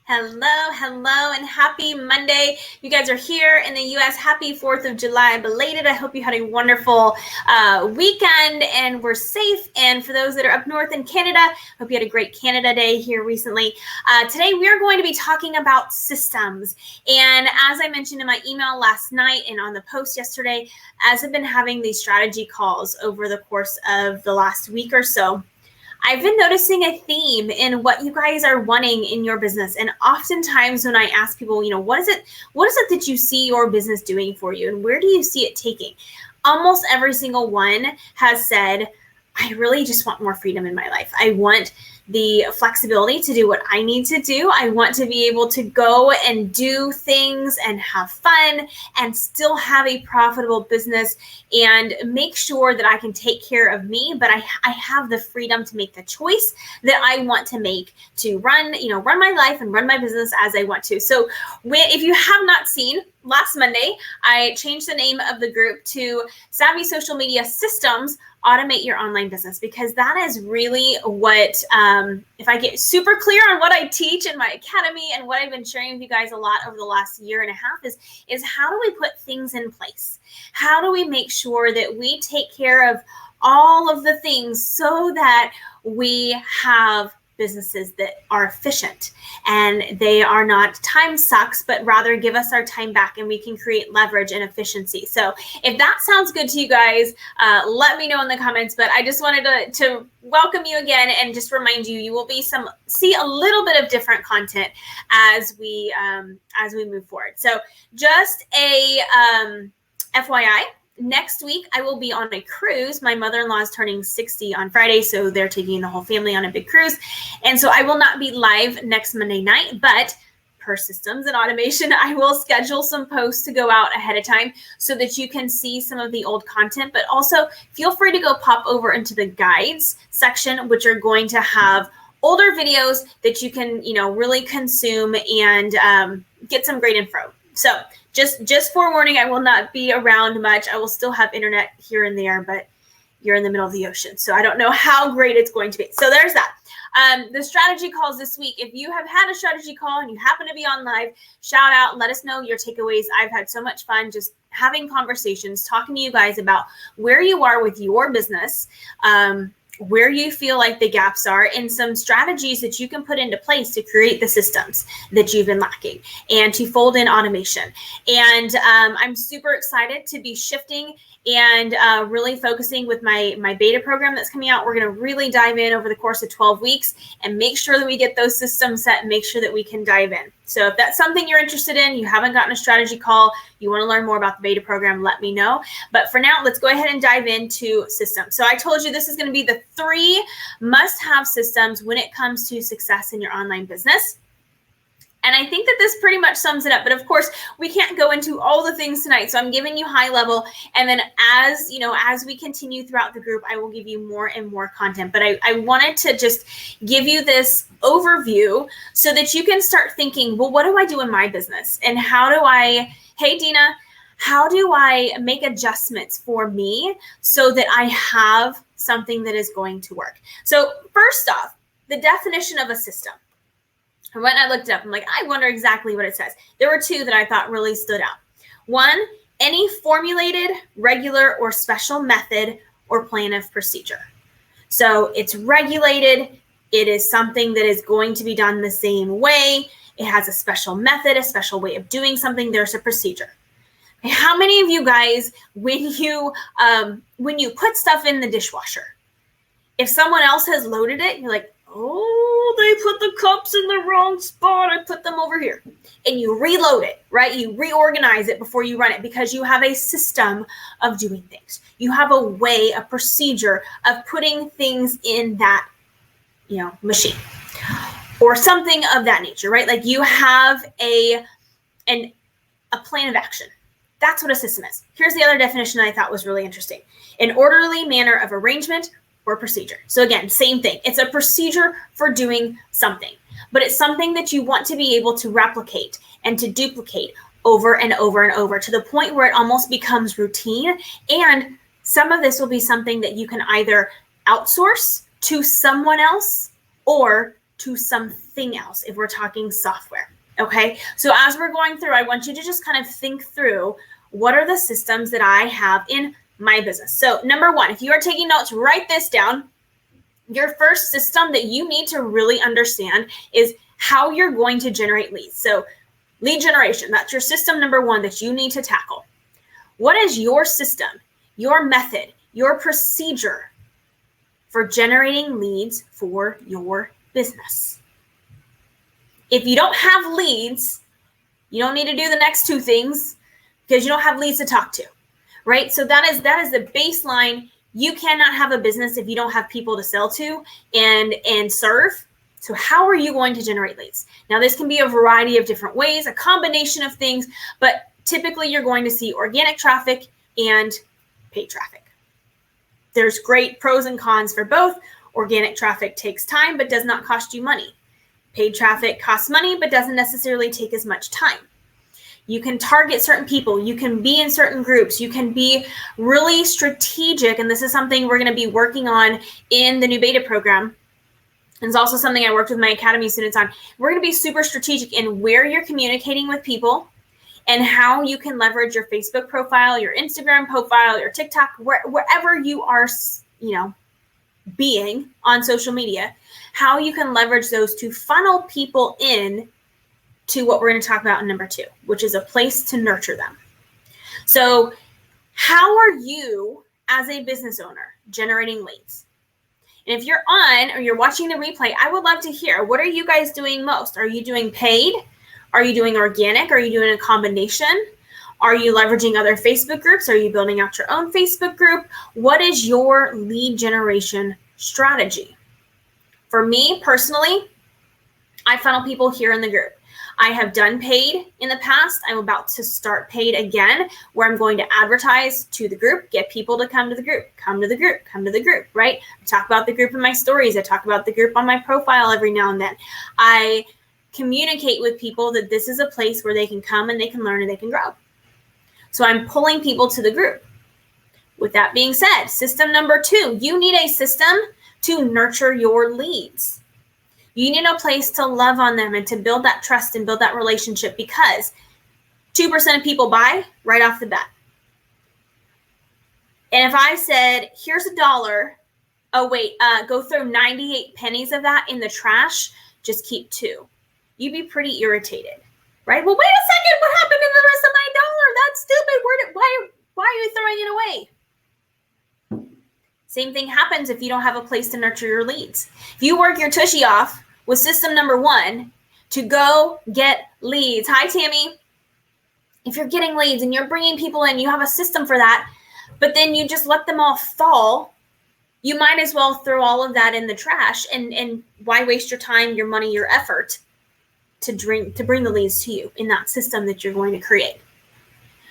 Hello, and happy Monday. You guys are here in the U.S. Happy 4th of July belated. I hope you had a wonderful weekend and were safe. And for those that are up north in Canada, hope you had a great Canada Day here recently. Today, we are going to be talking about systems. And as I mentioned in my email last night and on the post yesterday, as I've been having these strategy calls over the course of the last week or so, I've been noticing a theme in what you guys are wanting in your business. And oftentimes when I ask people, what is it that you see your business doing for you and where do you see it taking? Almost every single one has said, I really just want more freedom in my life. I want the flexibility to do what I need to do. I want to be able to go and do things and have fun and still have a profitable business and make sure that I can take care of me, but I have the freedom to make the choice that I want to make to run my life and run my business as I want to. So if you have not seen, last Monday, I changed the name of the group to Savvy Social Media Systems, Automate Your Online Business, because that is really what, if I get super clear on what I teach in my academy and what I've been sharing with you guys a lot over the last year and a half is how do we put things in place? How do we make sure that we take care of all of the things so that we have businesses that are efficient and they are not time sucks, but rather give us our time back and we can create leverage and efficiency. So if that sounds good to you guys, let me know in the comments, but I just wanted to welcome you again and just remind you, you will see a little bit of different content as we move forward. So just a FYI, next week, I will be on a cruise. My mother-in-law is turning 60 on Friday, so they're taking the whole family on a big cruise. And so I will not be live next Monday night, but per systems and automation, I will schedule some posts to go out ahead of time so that you can see some of the old content. But also feel free to go pop over into the guides section, which are going to have older videos that you can, really consume and get some great info. So just forewarning, I will not be around much. I will still have internet here and there, but you're in the middle of the ocean. So I don't know how great it's going to be. So there's that. The strategy calls this week. If you have had a strategy call and you happen to be on live, shout out, let us know your takeaways. I've had so much fun just having conversations, talking to you guys about where you are with your business, where you feel like the gaps are, and some strategies that you can put into place to create the systems that you've been lacking and to fold in automation. And I'm super excited to be shifting and really focusing with my beta program that's coming out. We're going to really dive in over the course of 12 weeks and make sure that we get those systems set and make sure that we can dive in. So if that's something you're interested in, you haven't gotten a strategy call, you want to learn more about the beta program, let me know. But for now, let's go ahead and dive into systems. So I told you this is going to be the 3 must-have systems when it comes to success in your online business. And I think that this pretty much sums it up. But of course, we can't go into all the things tonight. So I'm giving you high level. And then as we continue throughout the group, I will give you more and more content. But I wanted to just give you this overview so that you can start thinking, well, what do I do in my business? And hey, Dina, how do I make adjustments for me so that I have something that is going to work? So first off, the definition of a system. And when I looked it up, I'm like, I wonder exactly what it says. There were 2 that I thought really stood out. 1, any formulated, regular, or special method or plan of procedure. So it's regulated. It is something that is going to be done the same way. It has a special method, a special way of doing something. There's a procedure. How many of you guys, when you put stuff in the dishwasher, if someone else has loaded it, you're like, oh, they put the cups in the wrong spot. I put them over here. And you reload it, right? You reorganize it before you run it because you have a system of doing things. You have a way, a procedure of putting things in that, machine or something of that nature, right? Like you have a plan of action. That's what a system is. Here's the other definition that I thought was really interesting. An orderly manner of arrangement or procedure. So again, same thing. It's a procedure for doing something, but it's something that you want to be able to replicate and to duplicate over and over and over to the point where it almost becomes routine. And some of this will be something that you can either outsource to someone else or to something else if we're talking software. Okay, so as we're going through, I want you to just kind of think through what are the systems that I have in my business. So number one, if you are taking notes, write this down. Your first system that you need to really understand is how you're going to generate leads. So lead generation, that's your system number one that you need to tackle. What is your system, your method, your procedure for generating leads for your business? If you don't have leads, you don't need to do the next two things because you don't have leads to talk to, right? So that is the baseline. You cannot have a business if you don't have people to sell to and serve. So how are you going to generate leads? Now, this can be a variety of different ways, a combination of things, but typically you're going to see organic traffic and paid traffic. There's great pros and cons for both. Organic traffic takes time, but does not cost you money. Paid traffic costs money, but doesn't necessarily take as much time. You can target certain people. You can be in certain groups. You can be really strategic. And this is something we're going to be working on in the new beta program. And it's also something I worked with my Academy students on. We're going to be super strategic in where you're communicating with people and how you can leverage your Facebook profile, your Instagram profile, your TikTok, wherever you are, being on social media, how you can leverage those to funnel people in to what we're going to talk about in number two, which is a place to nurture them. So how are you as a business owner generating leads? And if you're on or you're watching the replay, I would love to hear, what are you guys doing most? Are you doing paid? Are you doing organic? Are you doing a combination? Are you leveraging other Facebook groups? Are you building out your own Facebook group? What is your lead generation strategy? For me personally, I funnel people here in the group. I have done paid in the past. I'm about to start paid again, where I'm going to advertise to the group, get people to come to the group, come to the group, come to the group, right? I talk about the group in my stories. I talk about the group on my profile every now and then. I communicate with people that this is a place where they can come and they can learn and they can grow. So I'm pulling people to the group. With that being said, system number two, you need a system to nurture your leads. You need a place to love on them and to build that trust and build that relationship, because 2% of people buy right off the bat. And if I said, here's $1, oh wait, go throw 98 pennies of that in the trash, just keep 2. You'd be pretty irritated, right? Well, wait a second, what happened to the rest of my dollar? That's stupid. Why are you throwing it away? Same thing happens if you don't have a place to nurture your leads. If you work your tushy off with system number one to go get leads. Hi, Tammy. If you're getting leads and you're bringing people in, you have a system for that, but then you just let them all fall, you might as well throw all of that in the trash. And why waste your time, your money, your effort to bring the leads to you in that system that you're going to create?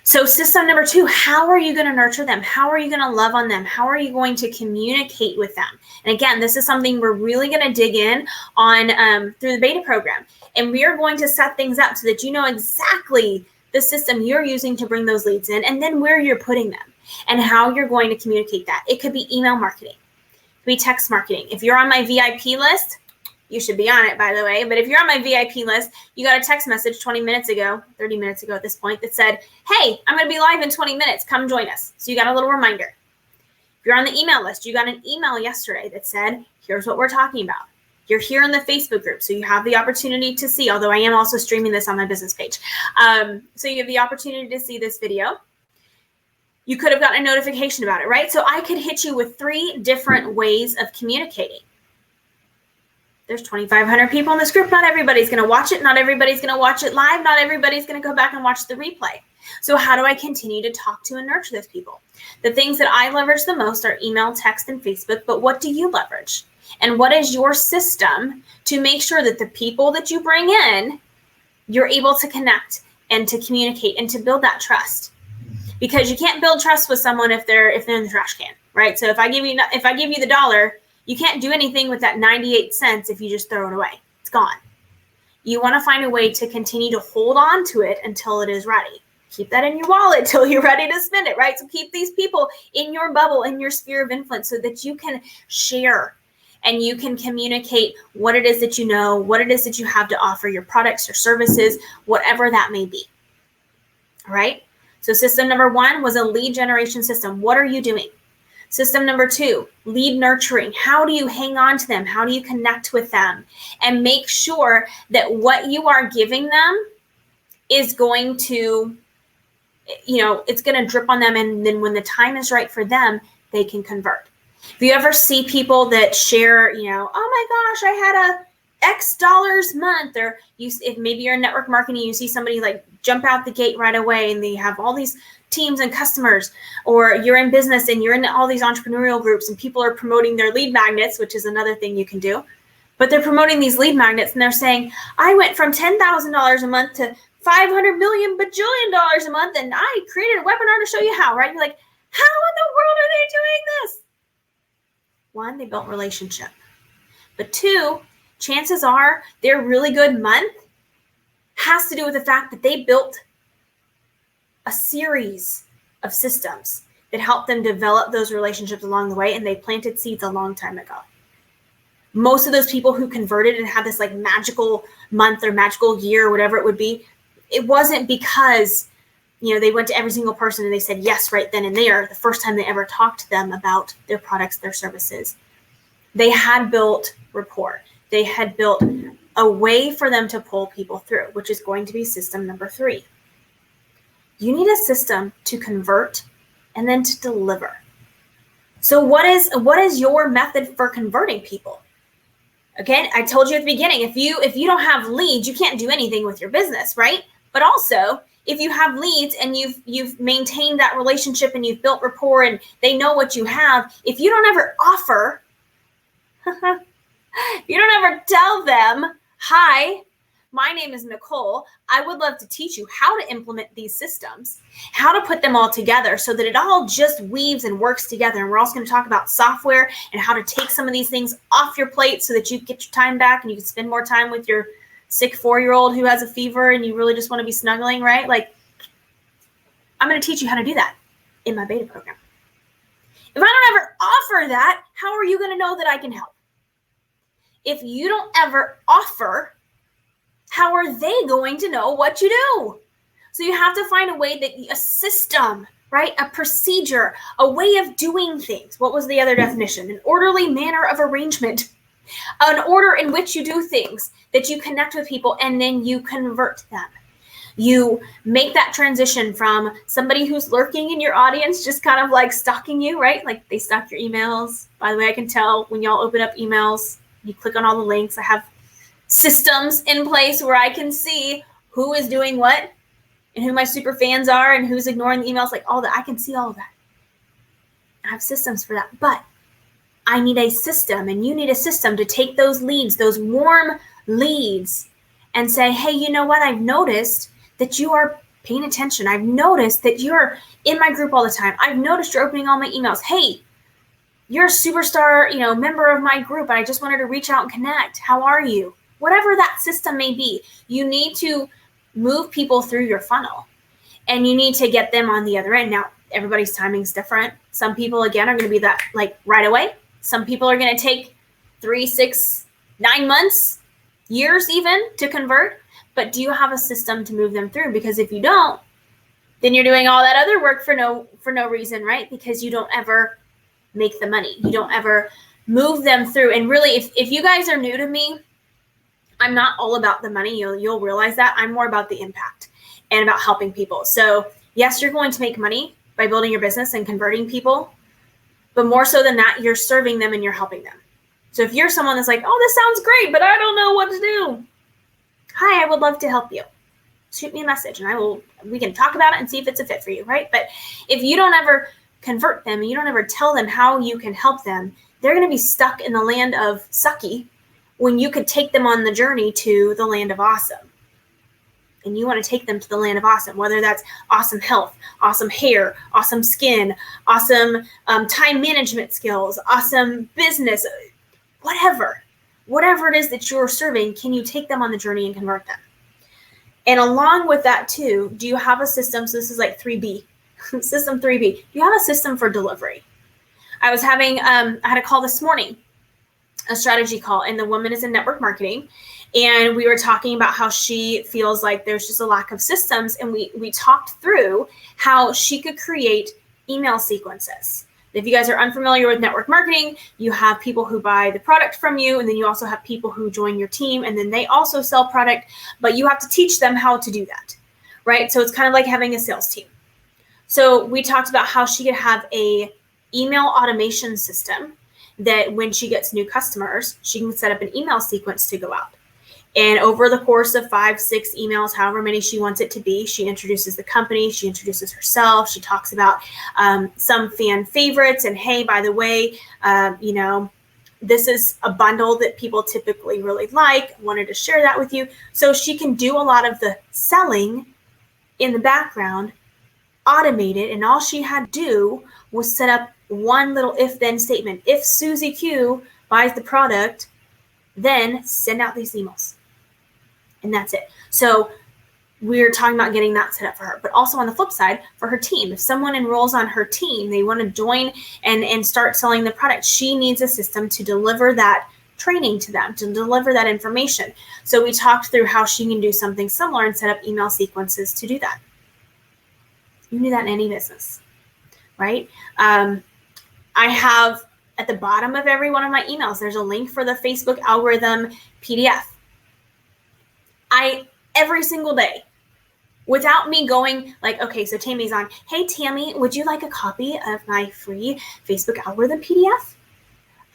So system number two, how are you going to nurture them? How are you going to love on them? How are you going to communicate with them? And again, this is something we're really going to dig in on through the beta program. And we are going to set things up so that you know exactly the system you're using to bring those leads in, and then where you're putting them and how you're going to communicate that. It could be email marketing. It could be text marketing. If you're on my VIP list, you should be on it, by the way. But if you're on my VIP list, you got a text message 30 minutes ago at this point, that said, hey, I'm going to be live in 20 minutes. Come join us. So you got a little reminder. If you're on the email list, you got an email yesterday that said, here's what we're talking about. You're here in the Facebook group, so you have the opportunity to see, although I am also streaming this on my business page. So you have the opportunity to see this video. You could have gotten a notification about it, right? So I could hit you with 3 different ways of communicating. There's 2,500 people in this group. Not everybody's going to watch it. Not everybody's going to watch it live. Not everybody's going to go back and watch the replay. So how do I continue to talk to and nurture those people? The things that I leverage the most are email, text, and Facebook. But what do you leverage? And what is your system to make sure that the people that you bring in, you're able to connect and to communicate and to build that trust? Because you can't build trust with someone if they're in the trash can, right? So if I give you the $1, you can't do anything with that 98 cents if you just throw it away. It's gone. You want to find a way to continue to hold on to it until it is ready. Keep that in your wallet till you're ready to spend it, right? So keep these people in your bubble, in your sphere of influence, so that you can share and you can communicate what it is that you know, what it is that you have to offer, your products or services, whatever that may be. All right. So system number 1 was a lead generation system. What are you doing? System number 2, lead nurturing. How do you hang on to them? How do you connect with them? And make sure that what you are giving them is going to, it's going to drip on them. And then when the time is right for them, they can convert. If you ever see people that share, oh my gosh, I had a X dollars month, or if maybe you're in network marketing, you see somebody like jump out the gate right away and they have all these teams and customers, or you're in business and you're in all these entrepreneurial groups and people are promoting their lead magnets, which is another thing you can do. But they're promoting these lead magnets and they're saying, I went from $10,000 a month to $500 million bajillion a month, and I created a webinar to show you how, right? You're like, how in the world are they doing this? 1, they built relationship. But 2, chances are their really good month has to do with the fact that they built a series of systems that helped them develop those relationships along the way, and they planted seeds a long time ago. Most of those people who converted and had this like magical month or magical year or whatever it would be, it wasn't because, they went to every single person and they said yes right then and there the first time they ever talked to them about their products, their services. They had built rapport. They had built a way for them to pull people through, which is going to be system number 3. You need a system to convert and then to deliver. So what is your method for converting people? Again, I told you at the beginning, if you don't have leads, you can't do anything with your business, right? But also, if you have leads and you've maintained that relationship and you've built rapport and they know what you have, if you don't ever offer, if you don't ever tell them, hi, my name is Nicole. I would love to teach you how to implement these systems, how to put them all together so that it all just weaves and works together. And we're also going to talk about software and how to take some of these things off your plate so that you get your time back and you can spend more time with your sick 4-year-old who has a fever and you really just want to be snuggling, right? Like, I'm going to teach you how to do that in my beta program. If I don't ever offer that, how are you going to know that I can help? If you don't ever offer, how are they going to know what you do? So you have to find a way that a system, right? A procedure, a way of doing things. What was the other definition? An orderly manner of arrangement, an order in which you do things, that you connect with people and then you convert them. You make that transition from somebody who's lurking in your audience, just kind of like stalking you, right? Like they stalk your emails. By the way, I can tell when y'all open up emails, you click on all the links. I have systems in place where I can see who is doing what and who my super fans are and who's ignoring the emails, like all that. I can see all of that. I have systems for that, but I need a system and you need a system to take those leads, those warm leads, and say, hey, you know what? I've noticed that you are paying attention. I've noticed that you're in my group all the time. I've noticed you're opening all my emails. Hey, you're a superstar, member of my group. And I just wanted to reach out and connect. How are you? Whatever that system may be, you need to move people through your funnel and you need to get them on the other end. Now, everybody's timing is different. Some people, again, are going to be that like right away. Some people are going to take 3, 6, 9 months, years even to convert. But do you have a system to move them through? Because if you don't, then you're doing all that other work for no reason, right? Because you don't ever make the money. You don't ever move them through. And really, if you guys are new to me, I'm not all about the money. You'll realize that. I'm more about the impact and about helping people. So yes, you're going to make money by building your business and converting people, but more so than that, you're serving them and you're helping them. So if you're someone that's like, oh, this sounds great, but I don't know what to do. Hi, I would love to help you. Shoot me a message and we can talk about it and see if it's a fit for you, right? But if you don't ever convert them and you don't ever tell them how you can help them, they're going to be stuck in the land of sucky when you could take them on the journey to the land of awesome. And you want to take them to the land of awesome, whether that's awesome health, awesome hair, awesome skin, awesome time management skills, awesome business, whatever it is that you're serving, can you take them on the journey and convert them? And along with that too, do you have a system? So this is like 3B, system 3B. Do you have a system for delivery? I had a call this morning a strategy call, and the woman is in network marketing. And we were talking about how she feels like there's just a lack of systems. And we talked through how she could create email sequences. If you guys are unfamiliar with network marketing, you have people who buy the product from you, and then you also have people who join your team, and then they also sell product, but you have to teach them how to do that, right? So it's kind of like having a sales team. So we talked about how she could have a email automation system that when she gets new customers, she can set up an email sequence to go out. And over the course of 5, 6 emails, however many she wants it to be, she introduces the company, she introduces herself, she talks about some fan favorites, and hey, by the way, this is a bundle that people typically really like, wanted to share that with you. So she can do a lot of the selling in the background, automated, and all she had to do was set up one little if-then statement. If Susie Q buys the product, then send out these emails. And that's it. So we're talking about getting that set up for her. But also on the flip side, for her team, if someone enrolls on her team, they want to join and start selling the product, she needs a system to deliver that training to them, to deliver that information. So we talked through how she can do something similar and set up email sequences to do that. You can do that in any business, right? I have at the bottom of every one of my emails, there's a link for the Facebook algorithm PDF. Every single day, without me going like, okay, so Tammy's on, hey, Tammy, would you like a copy of my free Facebook algorithm PDF?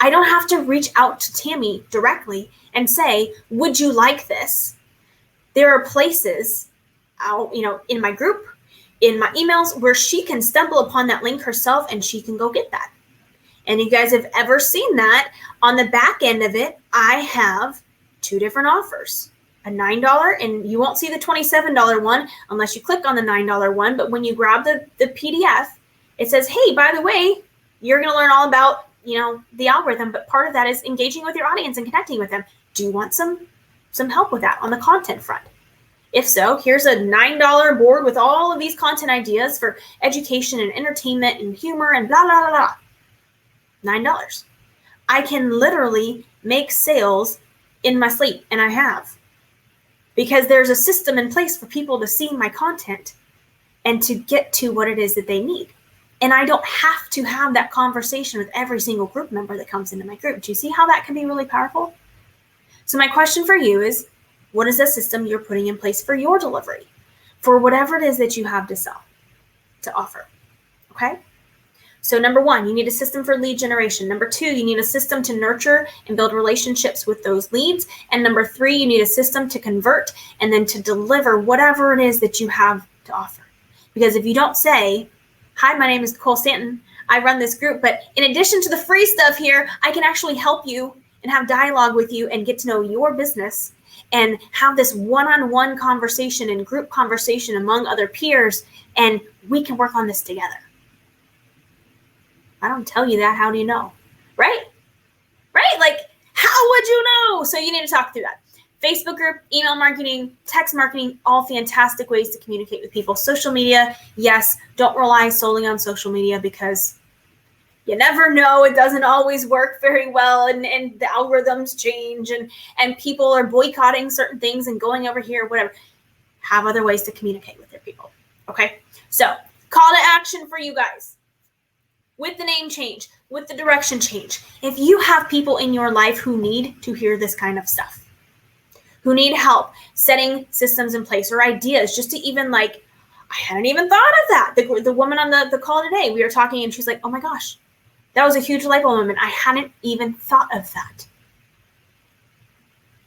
I don't have to reach out to Tammy directly and say, would you like this? There are places out, in my group, in my emails, where she can stumble upon that link herself and she can go get that. And you guys have ever seen that, on the back end of it, I have 2 different offers. A $9, and you won't see the $27 one unless you click on the $9 one. But when you grab the PDF, it says, hey, by the way, you're going to learn all about, the algorithm. But part of that is engaging with your audience and connecting with them. Do you want some help with that on the content front? If so, here's a $9 board with all of these content ideas for education and entertainment and humor and blah, blah, blah, blah. $9. I can literally make sales in my sleep, and I have. Because there's a system in place for people to see my content and to get to what it is that they need. And I don't have to have that conversation with every single group member that comes into my group. Do you see how that can be really powerful? So my question for you is, what is the system you're putting in place for your delivery, for whatever it is that you have to sell, to offer? Okay? So number 1, you need a system for lead generation. Number 2, you need a system to nurture and build relationships with those leads. And number 3, you need a system to convert and then to deliver whatever it is that you have to offer. Because if you don't say, hi, my name is Nicole Stanton, I run this group, but in addition to the free stuff here, I can actually help you and have dialogue with you and get to know your business and have this one-on-one conversation and group conversation among other peers, and we can work on this together. I don't tell you that. How do you know? Right? Like, how would you know? So you need to talk through that. Facebook group, email marketing, text marketing, all fantastic ways to communicate with people. Social media, yes, don't rely solely on social media because you never know. It doesn't always work very well, and the algorithms change, and people are boycotting certain things and going over here, whatever. Have other ways to communicate with your people. Okay? So call to action for you guys. With the name change, with the direction change. If you have people in your life who need to hear this kind of stuff, who need help setting systems in place or ideas, just to even I hadn't even thought of that. The woman on the call today, we were talking and she's like, oh my gosh, that was a huge light bulb moment. I hadn't even thought of that.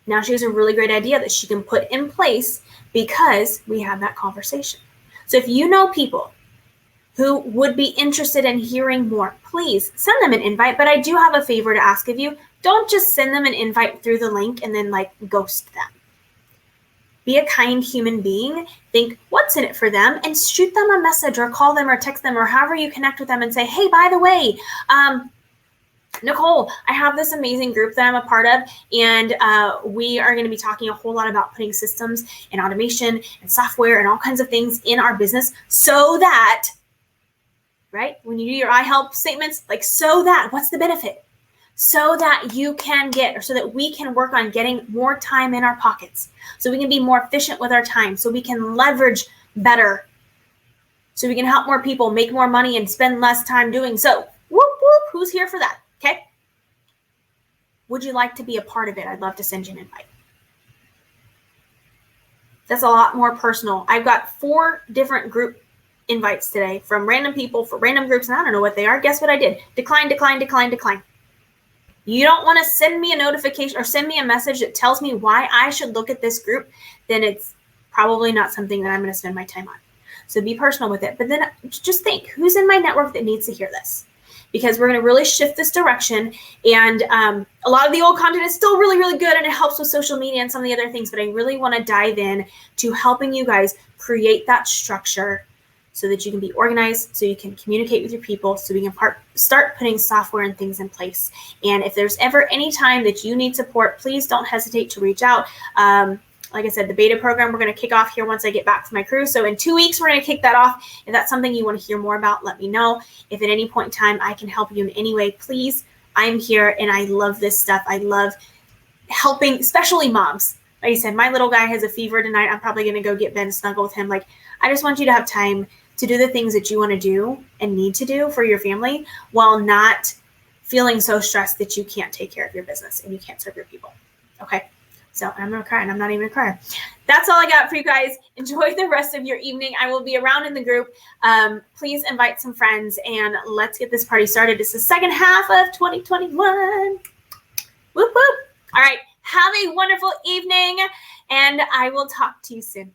Now she has a really great idea that she can put in place because we had that conversation. So if you know people who would be interested in hearing more, please send them an invite. But I do have a favor to ask of you. Don't just send them an invite through the link and then ghost them. Be a kind human being. Think what's in it for them and shoot them a message or call them or text them or however you connect with them and say, hey, by the way, Nicole, I have this amazing group that I'm a part of, and we are going to be talking a whole lot about putting systems and automation and software and all kinds of things in our business so that, right, when you do your I help statements, so that, what's the benefit? so that you can get, or so that we can work on getting more time in our pockets, so we can be more efficient with our time, so we can leverage better, so we can help more people make more money and spend less time doing so. Whoop, whoop. Who's here for that? Okay. Would you like to be a part of it? I'd love to send you an invite. That's a lot more personal. I've got 4 different group invites today from random people for random groups, and I don't know what they are. Guess what I did? Decline, decline, decline, decline. You don't want to send me a notification or send me a message that tells me why I should look at this group, then it's probably not something that I'm going to spend my time on. So be personal with it. But then just think, who's in my network that needs to hear this? Because we're going to really shift this direction. And a lot of the old content is still really, really good, and it helps with social media and some of the other things. But I really want to dive in to helping you guys create that structure so that you can be organized, so you can communicate with your people, so we can start putting software and things in place. And if there's ever any time that you need support, please don't hesitate to reach out. Like I said, the beta program, we're going to kick off here once I get back to my crew. So in 2 weeks, we're going to kick that off. If that's something you want to hear more about, let me know. If at any point in time I can help you in any way, please, I'm here, and I love this stuff. I love helping, especially moms. Like I said, my little guy has a fever tonight. I'm probably going to go get Ben and snuggle with him. Like, I just want you to have time to do the things that you want to do and need to do for your family while not feeling so stressed that you can't take care of your business and you can't serve your people. Okay. So I'm going to cry, and I'm not even going to cry. That's all I got for you guys. Enjoy the rest of your evening. I will be around in the group. Please invite some friends, and let's get this party started. It's the second half of 2021. Whoop, whoop. All right. Have a wonderful evening, and I will talk to you soon.